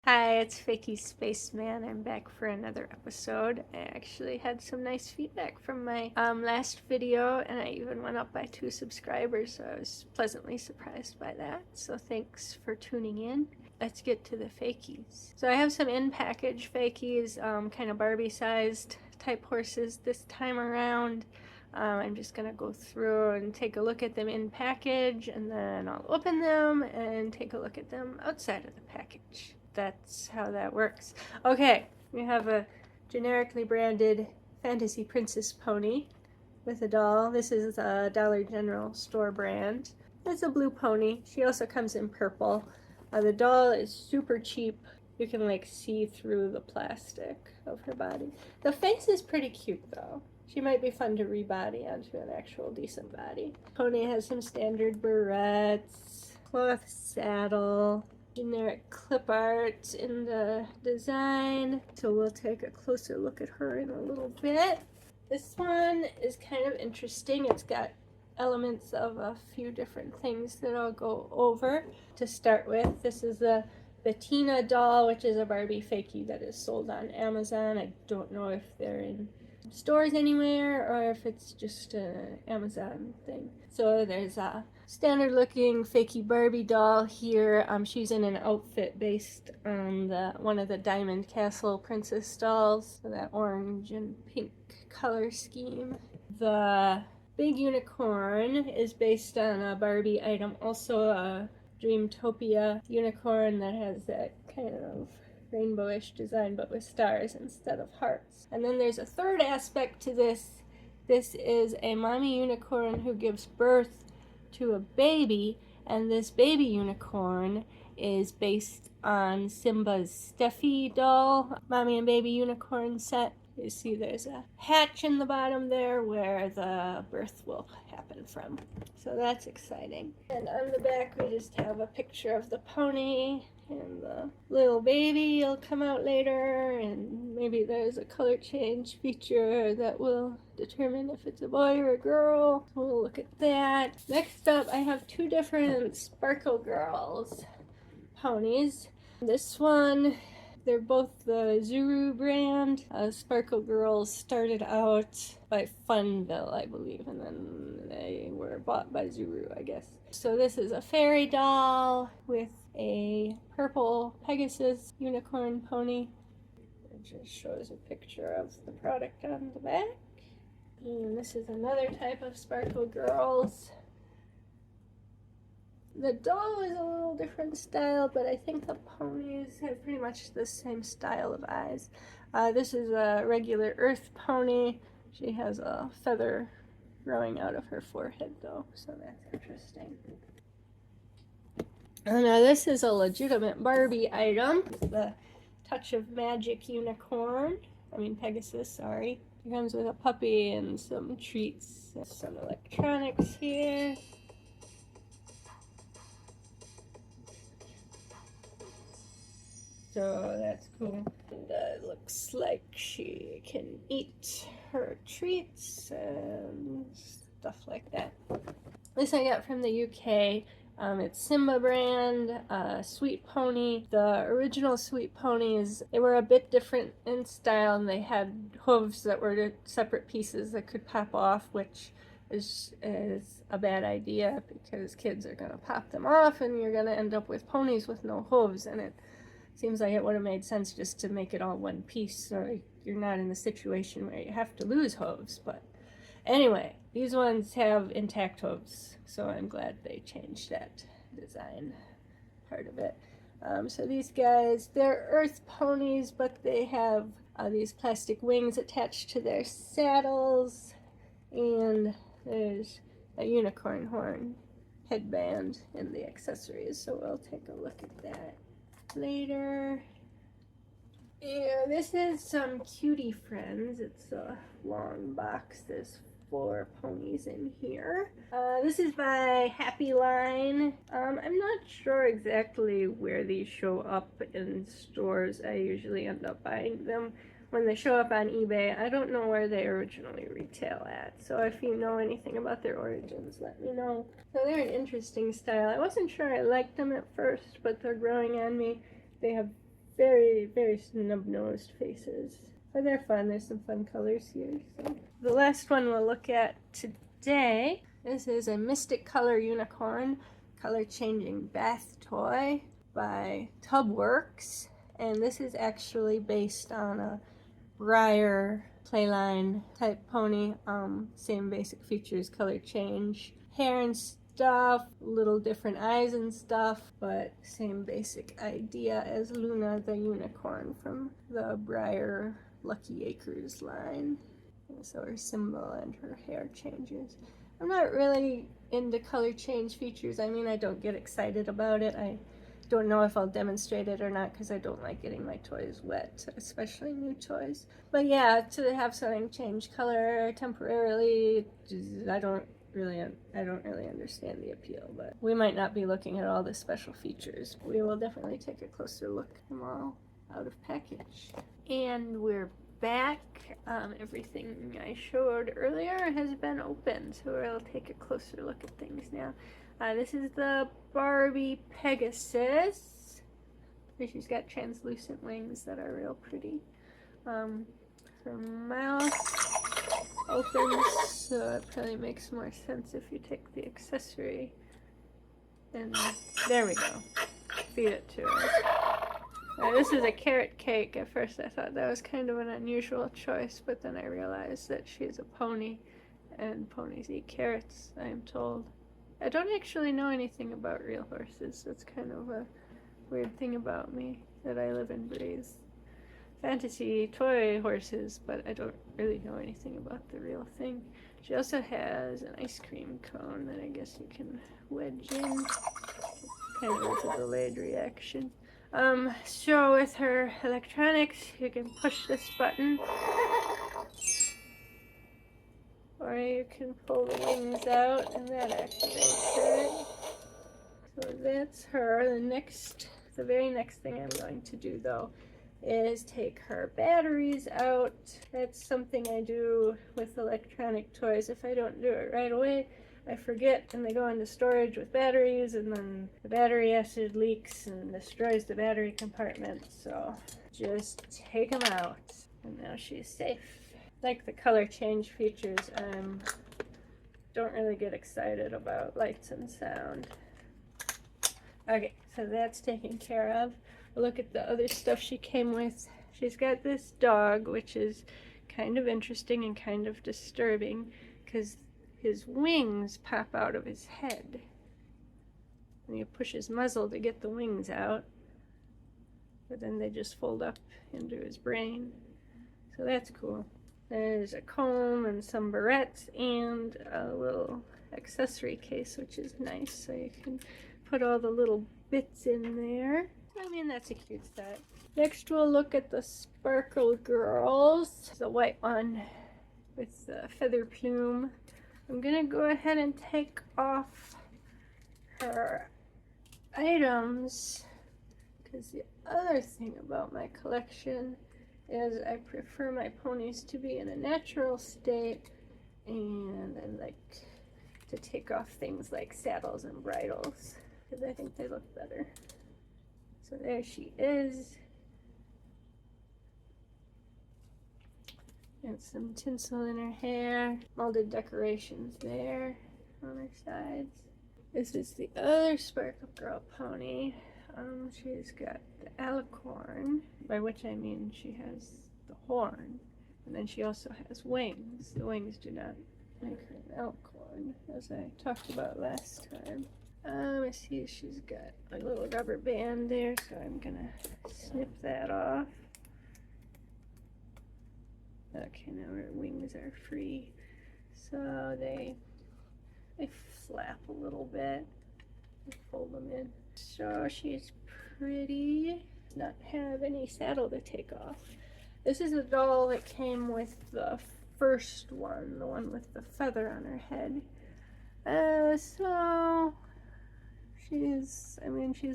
Hi, it's Fakie Spaceman. I'm back for another episode. I actually had some nice feedback from my last video, and I even went up by 2 subscribers, so I was pleasantly surprised by that. So thanks for tuning in. Let's get to the fakies. So I have some in-package fakies, kind of Barbie-sized type horses this time around. I'm just gonna go through and take a look at them in package, and then I'll open them and take a look at them outside of the package. That's how that works. Okay, we have a generically branded fantasy princess pony with a doll. This is a Dollar General store brand. It's a blue pony. She also comes in purple. The doll is super cheap. You can like see through the plastic of her body. The face is pretty cute though. She might be fun to rebody onto an actual decent body. Pony has some standard barrettes, cloth saddle, generic clip art in the design. So we'll take a closer look at her in a little bit. This one is kind of interesting. It's got elements of a few different things that I'll go over. To start with, this is the Bettina doll, which is a Barbie fakie that is sold on Amazon. I don't know if they're in stores anywhere or if it's just an Amazon thing. So there's a standard looking fakie Barbie doll here. She's in an outfit based on one of the Diamond Castle princess dolls, so that orange and pink color scheme. The big unicorn is based on a Barbie item, also a Dreamtopia unicorn that has that kind of rainbowish design but with stars instead of hearts. And then there's a third aspect to this. This is a mommy unicorn who gives birth to a baby, and this baby unicorn is based on Simba's Steffi doll, mommy and baby unicorn set. You see there's a hatch in the bottom there where the birth will happen from. So that's exciting. And on the back we just have a picture of the pony, and the little baby will come out later, and maybe there's a color change feature that will determine if it's a boy or a girl. We'll look at that. Next up, I have 2 different Sparkle Girls ponies. This one, they're both the Zuru brand. Sparkle Girls started out by Funville, I believe, and then they were bought by Zuru, I guess. So this is a fairy doll with a purple Pegasus unicorn pony. It just shows a picture of the product on the back. And this is another type of Sparkle Girls. The doll is a little different style, but I think the ponies have pretty much the same style of eyes. This is a regular earth pony. She has a feather growing out of her forehead though, so that's interesting. Now this is a legitimate Barbie item, the Touch of Magic unicorn. Pegasus, sorry. It comes with a puppy and some treats, some electronics here. So that's cool. And it looks like she can eat her treats and stuff like that. This I got from the UK. It's Simba brand, Sweet Pony. The original Sweet Ponies, they were a bit different in style, and they had hooves that were separate pieces that could pop off, which is a bad idea because kids are going to pop them off and you're going to end up with ponies with no hooves, and it seems like it would have made sense just to make it all one piece so you're not in the situation where you have to lose hooves. But anyway, these ones have intact hooves, so I'm glad they changed that design part of it. So these guys, they're earth ponies, but they have these plastic wings attached to their saddles, and there's a unicorn horn headband in the accessories, so we'll take a look at that later. Yeah, this is some Cutie Friends. It's a long box. There's 4 ponies in here. This is by Happy Line. I'm not sure exactly where these show up in stores. I usually end up buying them when they show up on eBay. I don't know where they originally retail at, so if you know anything about their origins, let me know. So they're an interesting style. I wasn't sure I liked them at first, but they're growing on me. They have very, very snub-nosed faces. But they're fun. There's some fun colors here. So the last one we'll look at today, this is a Mystic Color Unicorn color changing bath toy by Tubworks. And this is actually based on a Breyer playline type pony. Same basic features, color change, hair and stuff, little different eyes and stuff, but same basic idea as Luna the unicorn from the Breyer Lucky Acres line. And so her symbol and her hair changes. I'm not really into color change features. I mean, I don't get excited about it. I don't know if I'll demonstrate it or not because I don't like getting my toys wet, especially new toys. But yeah, to have something change color temporarily, I don't really understand the appeal. But we might not be looking at all the special features. We will definitely take a closer look at them all out of package. And we're back. Everything I showed earlier has been opened, so we'll take a closer look at things now. This is the Barbie Pegasus. She's got translucent wings that are real pretty. Her mouth opens, so it probably makes more sense if you take the accessory. And there we go. Feed it to her. This is a carrot cake. At first I thought that was kind of an unusual choice, but then I realized that she's a pony, and ponies eat carrots, I am told. I don't actually know anything about real horses. That's kind of a weird thing about me, that I live and breathe fantasy toy horses, but I don't really know anything about the real thing. She also has an ice cream cone that I guess you can wedge in. Kind of is a delayed reaction. So with her electronics, you can push this button, or you can pull the wings out and that activates her. So that's her. The very next thing I'm going to do though is take her batteries out. That's something I do with electronic toys. If I don't do it right away, I forget and they go into storage with batteries, and then the battery acid leaks and destroys the battery compartment. So just take them out, and now she's safe. Like the color change features, don't really get excited about lights and sound. Okay, so that's taken care of. Look at the other stuff she came with. She's got this dog, which is kind of interesting and kind of disturbing because his wings pop out of his head. And you push his muzzle to get the wings out, but then they just fold up into his brain. So that's cool. There's a comb and some barrettes and a little accessory case, which is nice, so you can put all the little bits in there. I mean, that's a cute set. Next we'll look at the Sparkle Girlz, the white one with the feather plume. I'm gonna go ahead and take off her items, because the other thing about my collection is I prefer my ponies to be in a natural state, and I like to take off things like saddles and bridles because I think they look better. So there she is. And some tinsel in her hair, molded decorations there on her sides. This is the other Sparkle Girl pony. She's got the alicorn, by which I mean she has the horn, and then she also has wings. The wings do not make her an alicorn, as I talked about last time. I see she's got a little rubber band there, so I'm gonna snip that off. Okay, now her wings are free, so they flap a little bit. Fold them in. So she's pretty. Not have any saddle to take off. This is a doll that came with the first one, the one with the feather on her head. So she's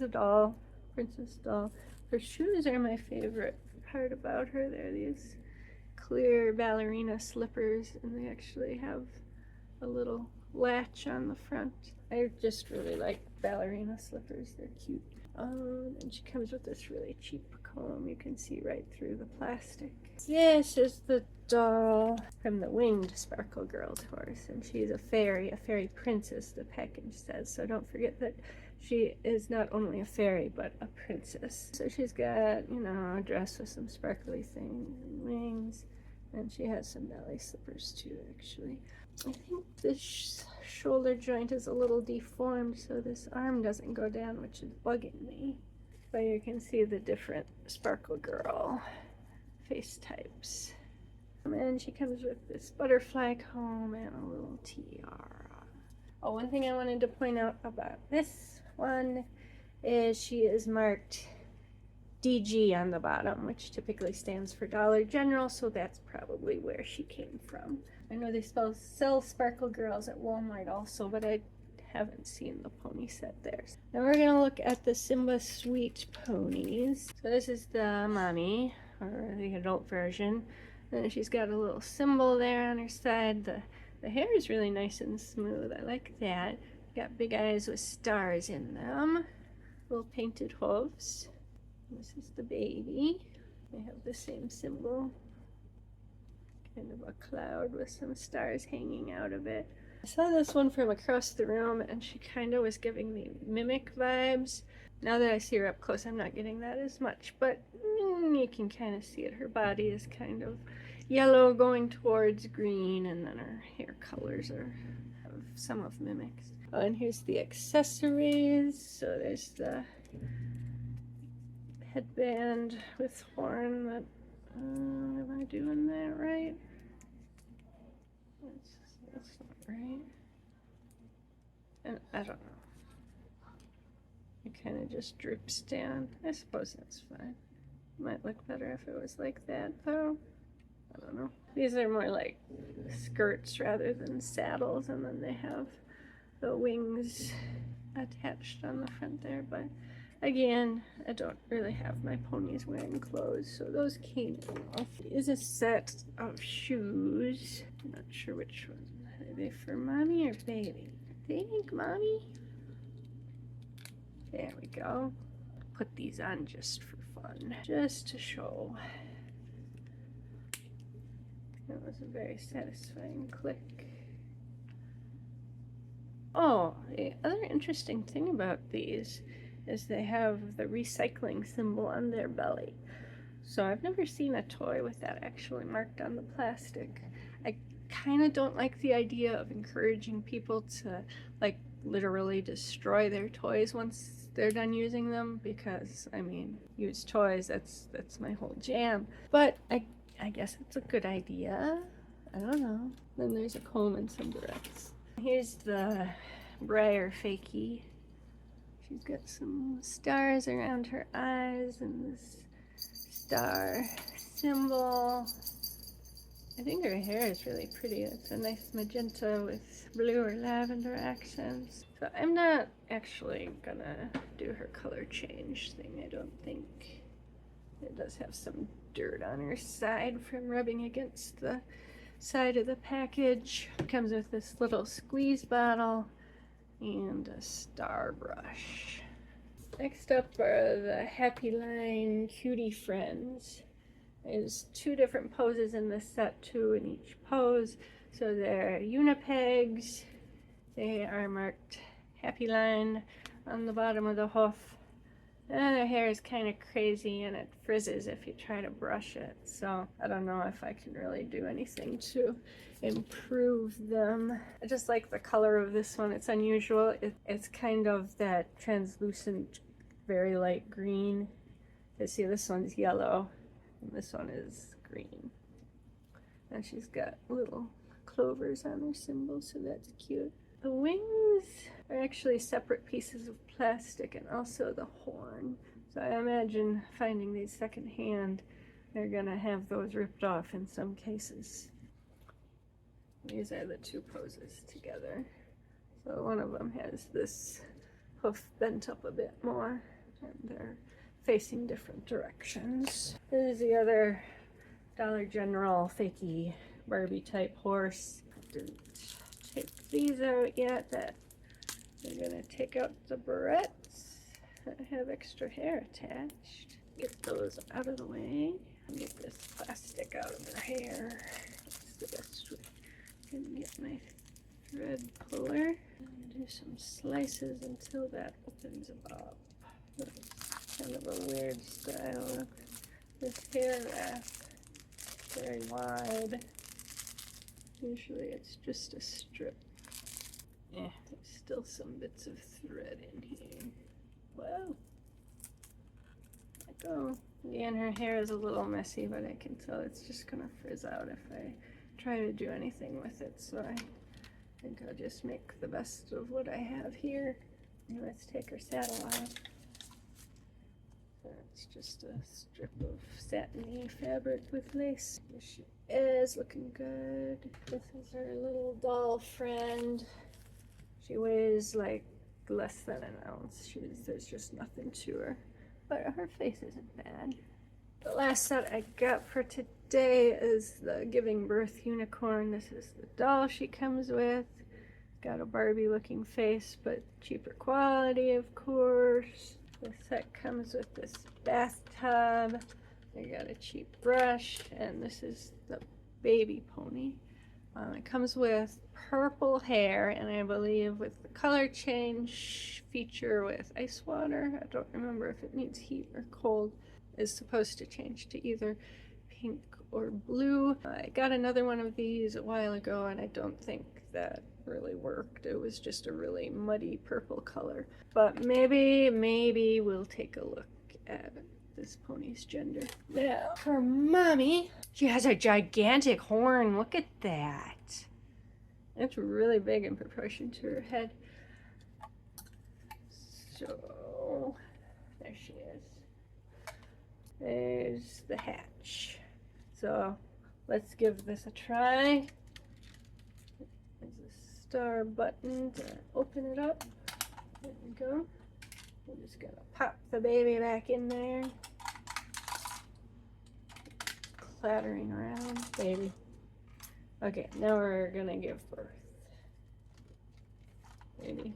a doll, princess doll. Her shoes are my favorite part about her. They're these clear ballerina slippers, and they actually have a little latch on the front. I just really like ballerina slippers. They're cute. And she comes with this really cheap comb. You can see right through the plastic. This is the doll from the winged Sparkle Girls horse, and she's a fairy princess, the package says. So don't forget that she is not only a fairy, but a princess. So she's got, you know, a dress with some sparkly things and wings, and she has some ballet slippers too, actually. I think this shoulder joint is a little deformed, so this arm doesn't go down, which is bugging me. But you can see the different Sparkle Girl face types. And she comes with this butterfly comb and a little tiara. Oh, one thing I wanted to point out about this one is she is marked DG on the bottom, which typically stands for Dollar General, so that's probably where she came from. I know they sell Sparkle Girls at Walmart also, but I haven't seen the pony set there. Now we're gonna look at the Simba Sweet ponies. So this is the mommy, or the adult version. And she's got a little symbol there on her side. The hair is really nice and smooth. I like that. Got big eyes with stars in them. Little painted hooves. This is the baby. They have the same symbol. Kind of a cloud with some stars hanging out of it. I saw this one from across the room and she kind of was giving me mimic vibes. Now that I see her up close, I'm not getting that as much, but you can kind of see it. Her body is kind of yellow going towards green, and then her hair colors are some of mimics. Oh, and here's the accessories. So there's the headband with horn. That am I doing that right? That's not right. And I don't know. It kind of just droops down. I suppose that's fine. Might look better if it was like that, though. I don't know. These are more like skirts rather than saddles, and then they have the wings attached on the front there. But again, I don't really have my ponies wearing clothes, so those came off. Is a set of shoes. I'm not sure which one. Are they for mommy or baby? I think mommy. There we go. Put these on just for fun, just to show. That was a very satisfying click. Oh, the other interesting thing about these is they have the recycling symbol on their belly. So I've never seen a toy with that actually marked on the plastic. I kind of don't like the idea of encouraging people to like literally destroy their toys once they're done using them, because I mean, used toys, that's my whole jam. But I guess it's a good idea. I don't know. Then there's a comb and some barrettes. Here's the Breyer Fakie. She's got some stars around her eyes and this star symbol. I think her hair is really pretty. It's a nice magenta with blue or lavender accents. So I'm not actually gonna do her color change thing, I don't think. It does have some dirt on her side from rubbing against the side of the package. It comes with this little squeeze bottle and a star brush. Next up are the Happy Line Cutie Friends. There's 2 different poses in this set, 2 in each pose. So they're unipegs. They are marked Happy Line on the bottom of the hoof. And their hair is kind of crazy and it frizzes if you try to brush it. So I don't know if I can really do anything to improve them. I just like the color of this one. It's unusual. It's kind of that translucent, very light green. You see, this one's yellow. And this one is green. And she's got little clovers on her symbol, so that's cute. The wings are actually separate pieces of plastic, and also the horn. So I imagine finding these secondhand, they're gonna have those ripped off in some cases. These are the 2 poses together. So one of them has this hoof bent up a bit more, and they're facing different directions. This is the other Dollar General Fakie Barbie type horse. Didn't take these out yet. That they're gonna take out the barrettes that have extra hair attached. get those out of the way. Get this plastic out of her hair. That's the best way. And get my thread puller and do some slices until that opens up. That's kind of a weird style. This hair wrap, very wide. Usually it's just a strip. Yeah, there's still some bits of thread in here. Whoa. Let go. Again, her hair is a little messy, but I can tell it's just gonna frizz out if I try to do anything with it. So I think I'll just make the best of what I have here. Let's take her saddle off. It's just a strip of satiny fabric with lace. Here she is, looking good. This is her little doll friend. She weighs like less than an ounce. There's just nothing to her. But her face isn't bad. The last set I got for today is the Giving Birth Unicorn. This is the doll she comes with. Got a Barbie looking face, but cheaper quality, of course. The set comes with this bathtub. I got a cheap brush, and this is the baby pony. It comes with purple hair, and I believe with the color change feature with ice water, I don't remember if it needs heat or cold, is supposed to change to either pink or blue. I got another one of these a while ago, and I don't think that really worked. It was just a really muddy purple color. But maybe we'll take a look at this pony's gender. Now, for mommy, she has a gigantic horn. Look at that. It's really big in proportion to her head. So, there she is. There's the hatch. So, let's give this a try. There's a star button to open it up. There we go. We're just gonna pop the baby back in there. Clattering around, baby. Okay, now we're gonna give birth. Baby.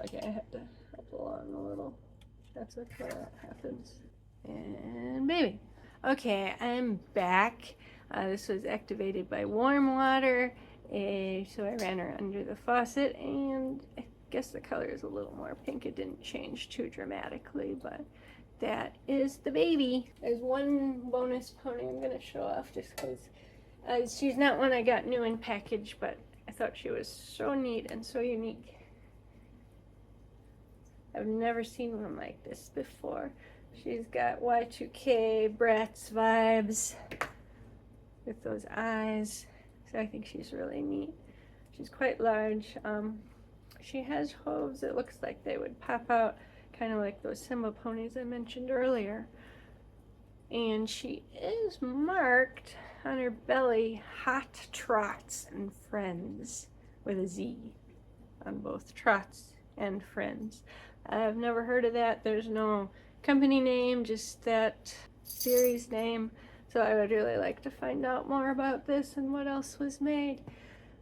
Okay, I have to help along a little. That's what happens. And baby. Okay, I'm back. This was activated by warm water. So I ran her under the faucet, and I guess the color is a little more pink. It didn't change too dramatically, but that is the baby. There's one bonus pony I'm going to show off just because she's not one I got new in package, but I thought she was so neat and so unique. I've never seen one like this before. She's got Y2K Bratz vibes with those eyes. So I think she's really neat. She's quite large. She has hooves. It looks like they would pop out, kind of like those Simba ponies I mentioned earlier. And she is marked on her belly, Hot Trots and Friends, with a Z on both Trots and Friends. I've never heard of that. There's no company name, just that series name. So I would really like to find out more about this and what else was made.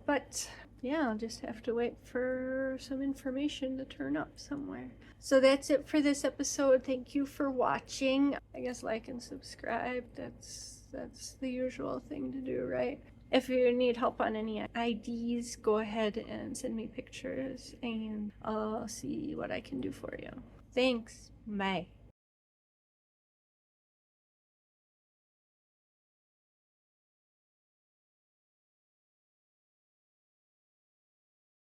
But yeah, I'll just have to wait for some information to turn up somewhere. So that's it for this episode. Thank you for watching. I guess like and subscribe. That's the usual thing to do, right? If you need help on any IDs, go ahead and send me pictures and I'll see what I can do for you. Thanks. Bye.